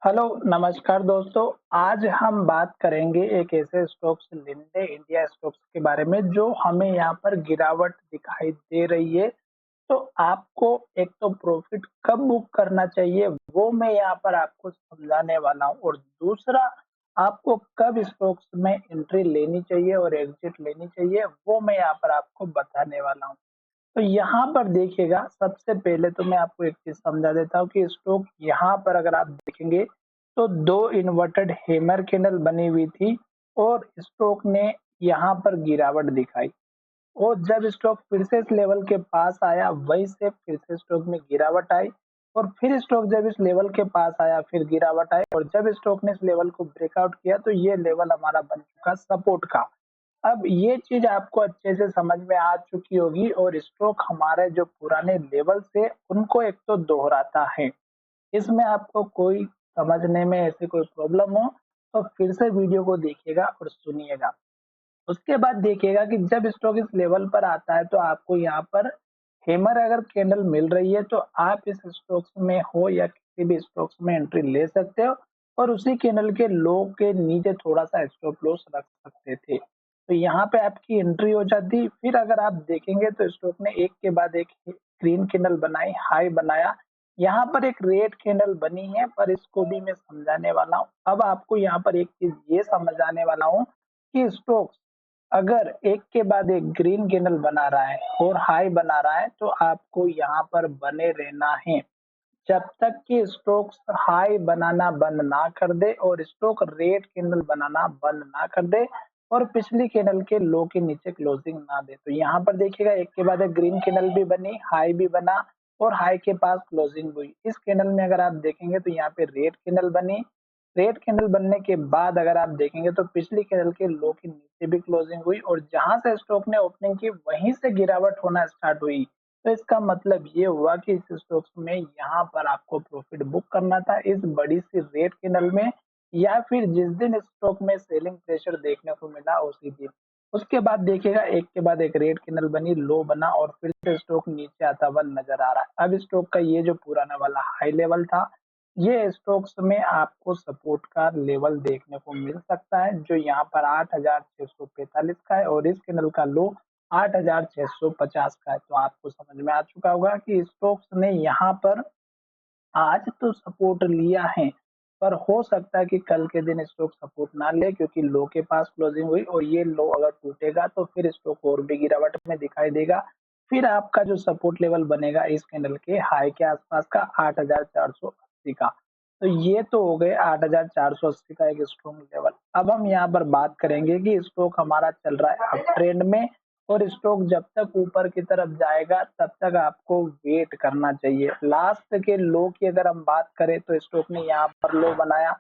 Hello, नमस्कार दोस्तों। आज हम बात करेंगे एक ऐसे स्टॉक्स लिंडे इंडिया स्टॉक्स के बारे में जो हमें यहाँ पर गिरावट दिखाई दे रही है। तो आपको एक तो प्रॉफिट कब बुक करना चाहिए वो मैं यहाँ पर आपको समझाने वाला हूँ और दूसरा आपको कब स्टॉक्स में एंट्री लेनी चाहिए और एग्जिट लेनी चाहिए वो मैं यहाँ पर आपको बताने वाला हूँ। तो यहाँ पर देखिएगा, सबसे पहले तो मैं आपको एक चीज़ समझा देता हूँ कि स्टॉक यहाँ पर अगर आप देखेंगे तो 2 इन्वर्टेड हैमर कैंडल बनी हुई थी और स्टॉक ने यहाँ पर गिरावट दिखाई और जब स्टॉक फिर से इस लेवल के पास आया वहीं से फिर से स्टॉक में गिरावट आई और फिर स्टॉक जब इस लेवल के पास आया फिर गिरावट आई और जब स्टॉक ने इस लेवल को ब्रेकआउट किया तो ये लेवल हमारा बन चुका सपोर्ट का। अब ये चीज़ आपको अच्छे से समझ में आ चुकी होगी और स्टॉक हमारे जो पुराने लेवल्स थे, उनको एक तो दोहराता है। इसमें आपको कोई समझने में ऐसी कोई प्रॉब्लम हो, तो फिर से वीडियो को देखिएगा और सुनिएगा। उसके बाद देखिएगा कि जब स्टॉक इस लेवल पर आता है, तो आपको यहाँ पर हैमर अगर कैंडल मिल रही है, तो आप इस स्टॉक्स में हो या किसी भी स्टॉक्स में एंट्री ले सकते हो और उसी कैंडल के लो के नीचे थोड़ा-सा स्टॉप लॉस रख सकते थे। तो यहाँ पे आपकी एंट्री हो जाती। फिर अगर आप देखेंगे तो स्टॉक ने एक के बाद एक ग्रीन कैंडल बनाई, हाई बनाया। यहाँ पर एक रेड कैंडल बनी है, पर इसको भी मैं समझाने वाला हूँ। अब आपको यहाँ पर एक चीज़ ये समझाने वाला हूँ कि स्टॉक्स अगर एक के बाद एक ग्रीन कैंडल बना रहा है और हाई बना रहा है, तो आपको यहाँ पर बने रहना है। जब तक कि स्टॉक्स हाई बनाना बंद ना कर दे और स्टॉक रेड कैंडल बनाना बंद ना कर दे और पिछली कैंडल के लो के नीचे क्लोजिंग ना दे। तो यहाँ पर देखिएगा, एक के बाद एक ग्रीन कैंडल भी बनी, हाई भी बना और हाई के पास क्लोजिंग हुई। इस कैंडल में अगर आप देखेंगे तो यहाँ पे रेड कैंडल बनी। रेड कैंडल बनने के बाद अगर आप देखेंगे तो पिछली कैंडल के लो के नीचे भी क्लोजिंग हुई और जहां से स्टॉक ने ओपनिंग की वहीं से गिरावट होना स्टार्ट हुई। तो इसका मतलब ये हुआ कि इस स्टॉक्स में यहाँ पर आपको प्रॉफिट बुक करना था इस बड़ी सी रेड कैंडल में या फिर जिस दिन स्टॉक में सेलिंग प्रेशर देखने को मिला उसी दिन। उसके बाद देखिएगा, एक के बाद एक रेड कैंडल बनी, लो बना और फिर से स्टॉक नीचे आता हुआ नजर आ रहा है। अब स्टॉक का ये जो पुराना वाला हाई लेवल था, ये स्टॉक्स में आपको सपोर्ट का लेवल देखने को मिल सकता है जो यहाँ पर 8,645 का है और इस कैंडल का लो 8,650 का है। तो आपको समझ में आ चुका होगा कि स्टॉक्स ने यहाँ पर आज तो सपोर्ट लिया है, पर हो सकता है कि कल के दिन स्टॉक सपोर्ट ना ले क्योंकि लो के पास क्लोजिंग हुई और ये लो अगर टूटेगा तो फिर स्टॉक और भी गिरावट में दिखाई देगा। फिर आपका जो सपोर्ट लेवल बनेगा इस कैंडल के हाई के आसपास का 8,480 का। तो ये तो हो गए 8,480 का एक स्ट्रॉन्ग लेवल। अब हम यहाँ पर बात करेंगे कि स्टॉक हमारा चल रहा है अप ट्रेंड में और स्टॉक जब तक ऊपर की तरफ जाएगा तब तक आपको वेट करना चाहिए। लास्ट के लो की अगर हम बात करें तो स्टॉक ने यहाँ पर लो बनाया,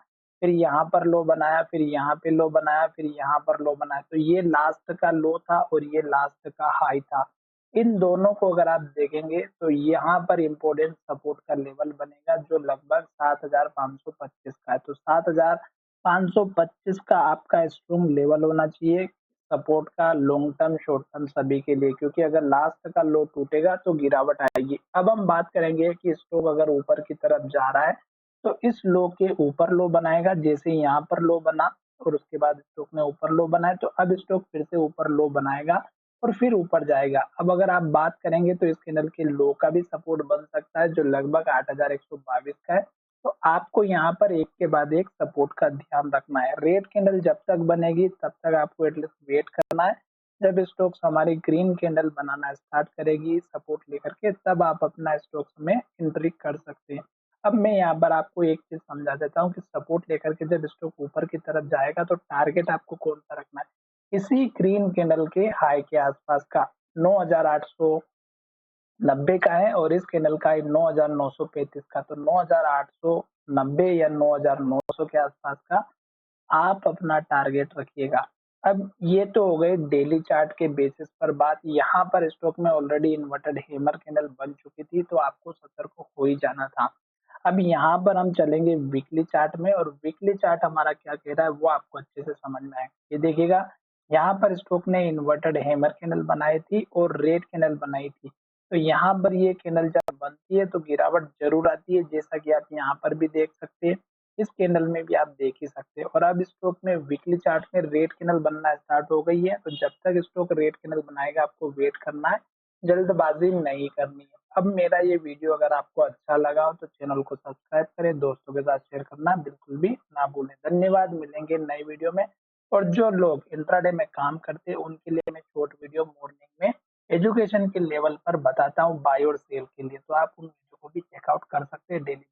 फिर यहाँ पर लो बनाया, फिर यहाँ पे लो बनाया, फिर यहाँ पर लो बनाया। तो ये लास्ट का लो था और ये लास्ट का हाई था। इन दोनों को अगर आप देखेंगे तो यहाँ पर इम्पोर्टेंट सपोर्ट का लेवल बनेगा जो लगभग 7,525 का है। तो 7,525 का आपका स्ट्रॉन्ग लेवल होना चाहिए सपोर्ट का, लॉन्ग टर्म शॉर्ट टर्म सभी के लिए, क्योंकि अगर लास्ट का लो टूटेगा तो गिरावट आएगी। अब हम बात करेंगे कि स्टॉक अगर ऊपर की तरफ जा रहा है तो इस लो के ऊपर लो बनाएगा, जैसे यहाँ पर लो बना और उसके बाद स्टॉक ने ऊपर लो बनाया तो अब स्टॉक फिर से ऊपर लो बनाएगा और फिर ऊपर जाएगा। अब अगर आप बात करेंगे तो इस कैंडल के लो का भी सपोर्ट बन सकता है जो लगभग 8,122 का है। तो आपको यहाँ पर एक के बाद एक सपोर्ट का ध्यान रखना है। रेड कैंडल जब तक बनेगी तब तक आपको एटलीस्ट वेट करना है। जब स्टॉक्स हमारी ग्रीन कैंडल बनाना स्टार्ट करेगी सपोर्ट लेकर के तब आप अपना स्टॉक्स में एंट्री कर सकते हैं। अब मैं यहाँ पर आपको एक चीज समझा देता हूँ कि सपोर्ट लेकर के जब स्टॉक ऊपर की तरफ जाएगा तो टारगेट आपको कौन सा रखना है। इसी ग्रीन कैंडल के हाई के आसपास का 9,890 का है और इस कैंडल का 9,935 का। तो 9,890 या 9,900 के आसपास का आप अपना टारगेट रखिएगा। अब ये तो हो गए डेली चार्ट के बेसिस पर बात। यहाँ पर स्टॉक में ऑलरेडी इन्वर्टेड हैमर कैंडल बन चुकी थी तो आपको सतर्क हो ही जाना था। अब यहाँ पर हम चलेंगे वीकली चार्ट में और वीकली चार्ट हमारा क्या कह रहा है वो आपको अच्छे से समझ में आएगा। ये देखिएगा, यहाँ पर स्टॉक ने इन्वर्टेड हैमर कैंडल बनाई थी और रेड कैंडल बनाई थी। तो यहाँ पर ये कैंडल जब बनती है तो गिरावट जरूर आती है, जैसा कि आप यहाँ पर भी देख सकते हैं। इस कैंडल में भी आप देख ही सकते हो। और अब स्टॉक में वीकली चार्ट में रेड कैंडल बनना स्टार्ट हो गई है, तो जब तक स्टॉक रेड कैंडल बनाएगा आपको वेट करना है, जल्दबाजी नहीं करनी है। अब मेरा ये वीडियो अगर आपको अच्छा लगा हो तो चैनल को सब्सक्राइब करें, दोस्तों के साथ शेयर करना बिल्कुल भी ना भूलें। धन्यवाद, मिलेंगे नई वीडियो में। और जो लोग इंट्राडे में काम करते हैं उनके लिए मैं शॉर्ट वीडियो मॉर्निंग में एजुकेशन के लेवल पर बताता हूँ बाय और सेल के लिए, तो आप उन वीडियो को भी चेकआउट कर सकते हैं डेली।